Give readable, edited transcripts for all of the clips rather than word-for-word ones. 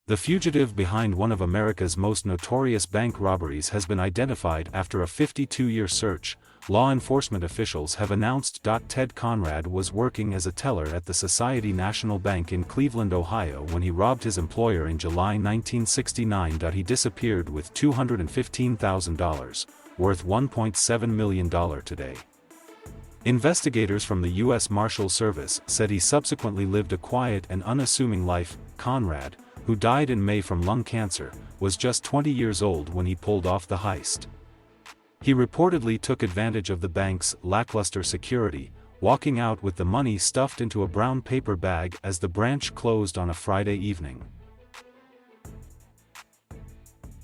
The fugitive behind one of America's most notorious bank robberies has been identified after a 52-year search. Law enforcement officials have announced.Ted Conrad was working as a teller at the Society National Bank in Cleveland, Ohio when he robbed his employer in July 1969. He disappeared with $215,000, worth $1.7 million today. Investigators from the US Marshals Service said he subsequently lived a quiet and unassuming life. Conrad, who died in May from lung cancer, was just 20 years old when he pulled off the heist. He reportedly took advantage of the bank's lackluster security, walking out with the money stuffed into a brown paper bag as the branch closed on a Friday evening.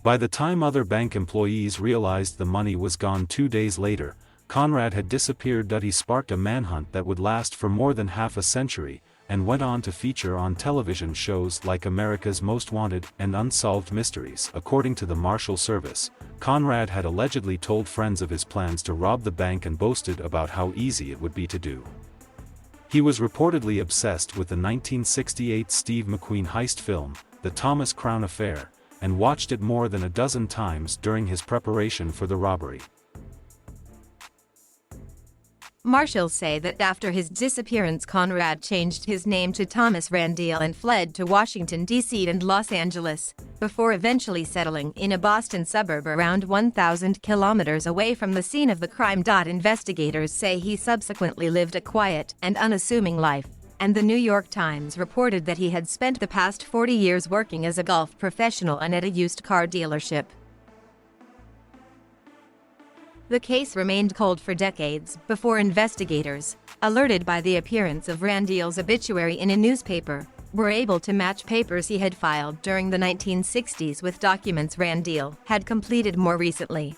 By the time other bank employees realized the money was gone 2 days later, Conrad had disappeared. He sparked a manhunt that would last for more than half a century, and went on to feature on television shows like America's Most Wanted and Unsolved Mysteries. According to the Marshal Service, Conrad had allegedly told friends of his plans to rob the bank and boasted about how easy it would be to do. He was reportedly obsessed with the 1968 Steve McQueen heist film, The Thomas Crown Affair, and watched it more than a dozen times during his preparation for the robbery. Marshals say that after his disappearance, Conrad changed his name to Thomas Randall and fled to Washington, D.C. and Los Angeles, before eventually settling in a Boston suburb around 1,000 kilometers away from the scene of the crime. Investigators say he subsequently lived a quiet and unassuming life, and the New York Times reported that he had spent the past 40 years working as a golf professional and at a used car dealership. The case remained cold for decades before investigators, alerted by the appearance of Randall's obituary in a newspaper, were able to match papers he had filed during the 1960s with documents Randall had completed more recently.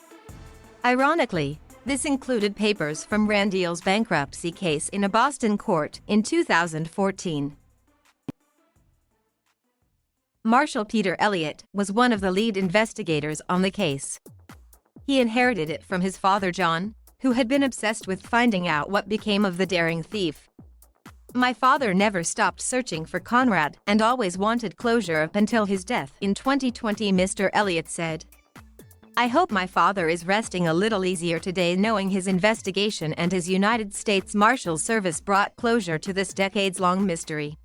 Ironically, this included papers from Randall's bankruptcy case in a Boston court in 2014. Marshal Peter Elliott was one of the lead investigators on the case. He inherited it from his father John, who had been obsessed with finding out what became of the daring thief. "My father never stopped searching for Conrad and always wanted closure up until his death in 2020," Mr. Elliott said. "I hope my father is resting a little easier today knowing his investigation and his United States Marshals Service brought closure to this decades-long mystery."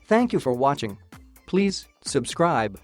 Thank you for watching. Please subscribe.